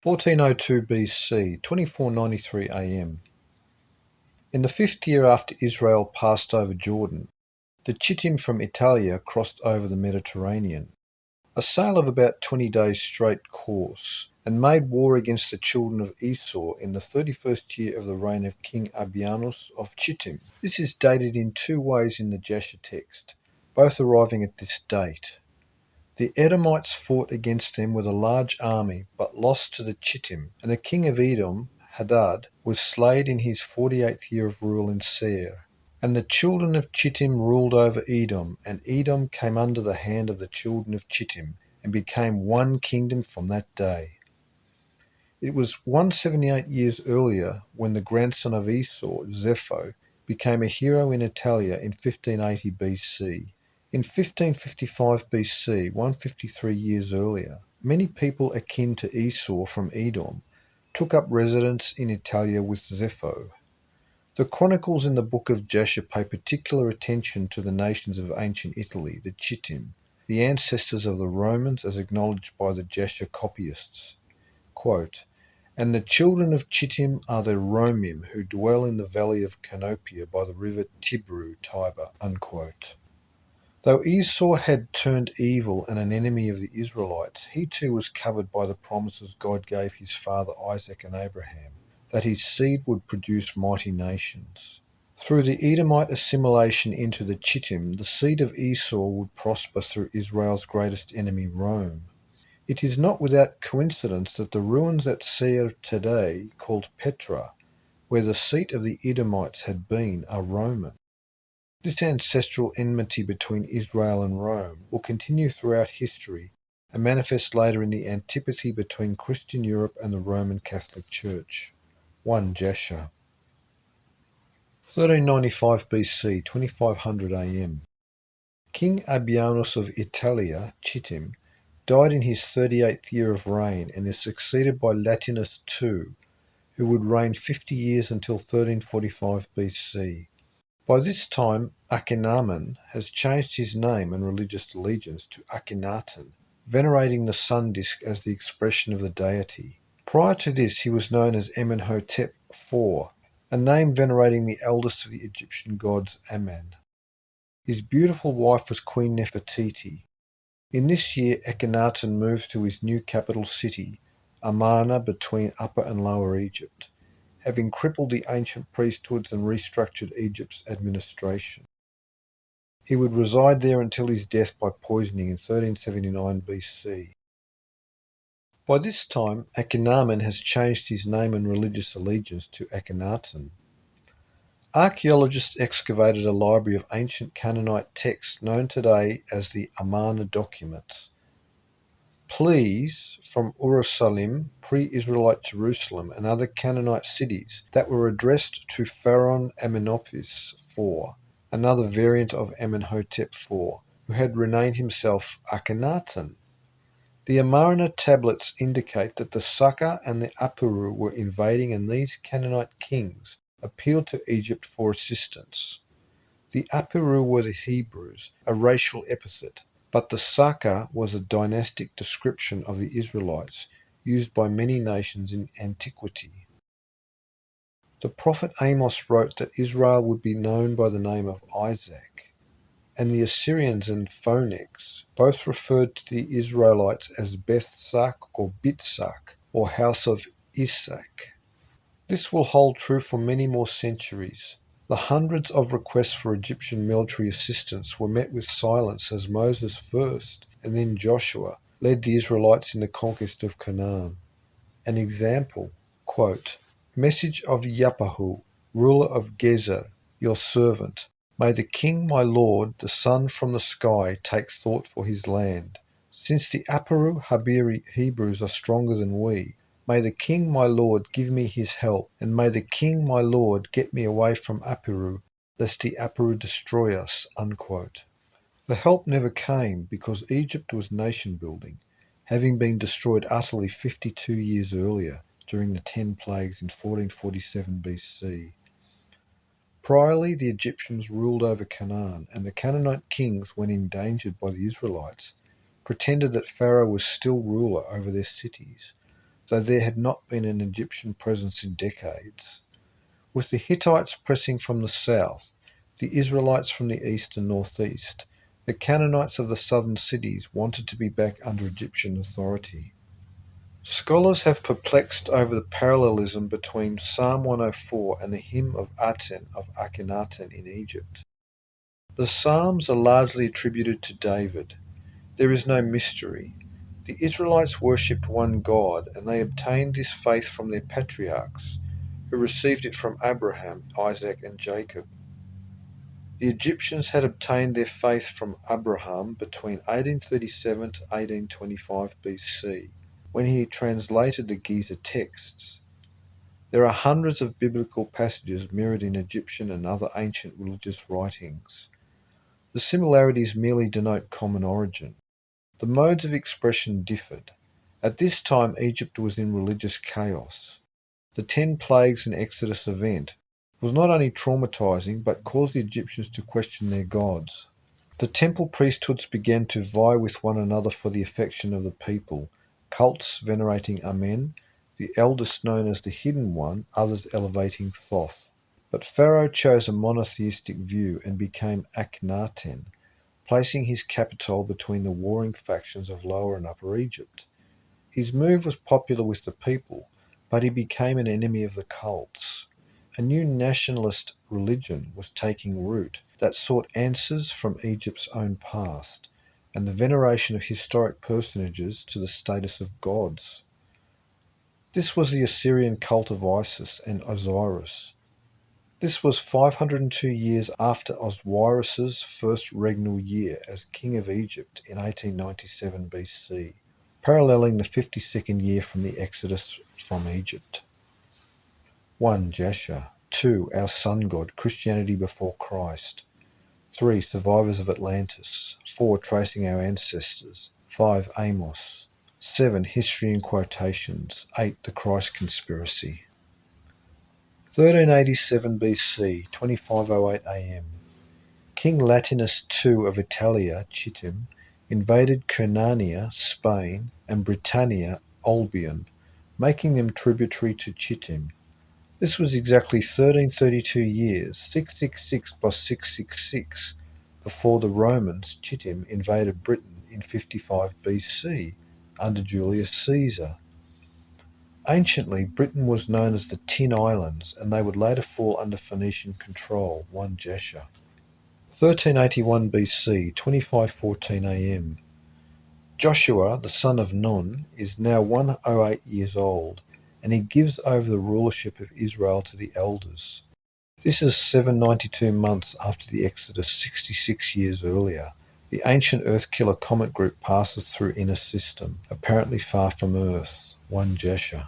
1402 BC, 2493 AM. In the 5th year after Israel passed over Jordan, the Chittim from Italia crossed over the Mediterranean, a sail of about 20 days' straight course, and made war against the children of Esau in the 31st year of the reign of King Abianus of Chittim. This is dated in two ways in the Jasher text, both arriving at this date. The Edomites fought against them with a large army, but lost to the Chittim, and the king of Edom, Hadad, was slain in his 48th year of rule in Seir. And the children of Chittim ruled over Edom, and Edom came under the hand of the children of Chittim, and became one kingdom from that day. It was 178 years earlier when the grandson of Esau, Zepho, became a hero in Italia in 1580 BC. In 1555 BC, 153 years earlier, many people akin to Esau from Edom took up residence in Italia with Zepho. The chronicles in the book of Jasher pay particular attention to the nations of ancient Italy, the Chittim, the ancestors of the Romans as acknowledged by the Jasher copyists. Quote, "And the children of Chittim are the Romim who dwell in the valley of Canopia by the river Tiber." Unquote. Though Esau had turned evil and an enemy of the Israelites, he too was covered by the promises God gave his father Isaac and Abraham, that his seed would produce mighty nations. Through the Edomite assimilation into the Chittim, the seed of Esau would prosper through Israel's greatest enemy, Rome. It is not without coincidence that the ruins at Seir today, called Petra, where the seat of the Edomites had been, are Roman. This ancestral enmity between Israel and Rome will continue throughout history and manifest later in the antipathy between Christian Europe and the Roman Catholic Church. 1 Jasher. 1395 BC, 2500 AM. King Abianus of Italia, Chittim, died in his 38th year of reign and is succeeded by Latinus II, who would reign 50 years until 1345 BC. By this time, Akhenaten has changed his name and religious allegiance to Akhenaten, venerating the sun disk as the expression of the deity. Prior to this, he was known as Amenhotep IV, a name venerating the eldest of the Egyptian gods, Amen. His beautiful wife was Queen Nefertiti. In this year, Akhenaten moved to his new capital city, Amarna, between Upper and Lower Egypt, having crippled the ancient priesthoods and restructured Egypt's administration. He would reside there until his death by poisoning in 1379 BC. By this time, Akhenaten has changed his name and religious allegiance to Akhenaten. Archaeologists excavated a library of ancient Canaanite texts known today as the Amarna documents. Pleas from Urushalim, pre-Israelite Jerusalem, and other Canaanite cities that were addressed to Pharaoh Amenopis IV, another variant of Amenhotep IV, who had renamed himself Akhenaten. The Amarna tablets indicate that the Saka and the Apuru were invading, and these Canaanite kings appealed to Egypt for assistance. The Apuru were the Hebrews, a racial epithet, but the Saka was a dynastic description of the Israelites used by many nations in antiquity. The prophet Amos wrote that Israel would be known by the name of Isaac, and the Assyrians and Phoenix both referred to the Israelites as Bethsak or Bitsak, or house of Isaac. This will hold true for many more centuries. The hundreds of requests for Egyptian military assistance were met with silence as Moses first, and then Joshua, led the Israelites in the conquest of Canaan. An example, quote, "Message of Yapahu, ruler of Gezer, your servant. May the king, my lord, the sun from the sky, take thought for his land. Since the Apuru Habiri Hebrews are stronger than we, may the king, my lord, give me his help, and may the king, my lord, get me away from Apuru, lest the Apuru destroy us." Unquote. The help never came because Egypt was nation-building, having been destroyed utterly 52 years earlier during the 10 plagues in 1447 BC. Priorly, the Egyptians ruled over Canaan, and the Canaanite kings, when endangered by the Israelites, pretended that Pharaoh was still ruler over their cities. though there had not been an Egyptian presence in decades. With the Hittites pressing from the south, the Israelites from the east and northeast, the Canaanites of the southern cities wanted to be back under Egyptian authority. Scholars have perplexed over the parallelism between Psalm 104 and the hymn of Aten of Akhenaten in Egypt. The Psalms are largely attributed to David. There is no mystery. The Israelites worshipped one God, and they obtained this faith from their patriarchs, who received it from Abraham, Isaac, and Jacob. The Egyptians had obtained their faith from Abraham between 1837 to 1825 BC, when he translated the Giza texts. There are hundreds of biblical passages mirrored in Egyptian and other ancient religious writings. The similarities merely denote common origin. The modes of expression differed. At this time, Egypt was in religious chaos. The 10 plagues and Exodus event was not only traumatizing but caused the Egyptians to question their gods. The temple priesthoods began to vie with one another for the affection of the people, cults venerating Amen, the eldest known as the Hidden One, others elevating Thoth. But Pharaoh chose a monotheistic view and became Akhenaten, placing his capital between the warring factions of Lower and Upper Egypt. His move was popular with the people, but he became an enemy of the cults. A new nationalist religion was taking root that sought answers from Egypt's own past and the veneration of historic personages to the status of gods. This was the Assyrian cult of Isis and Osiris. This was 502 years after Osiris's first regnal year as king of Egypt in 1897 BC, paralleling the 52nd year from the Exodus from Egypt. 1. Jasher. 2. Our sun god, Christianity before Christ. 3. Survivors of Atlantis. 4. Tracing our ancestors. 5. Amos. 7. History in quotations. 8. The Christ conspiracy. 1387 BC, 2508 AM. King Latinus II of Italia, Chittim, invaded Cernania, Spain, and Britannia, Albion, making them tributary to Chittim. This was exactly 1332 years, 666 plus 666, before the Romans, Chittim, invaded Britain in 55 BC under Julius Caesar. Anciently, Britain was known as the Tin Islands, and they would later fall under Phoenician control. 1 Jasher. 1381 BC, 2514 AM. Joshua, the son of Nun, is now 108 years old, and he gives over the rulership of Israel to the elders. This is 792 months after the Exodus 66 years earlier. The ancient Earth-killer comet group passes through Inner System, apparently far from Earth. 1 Jasher.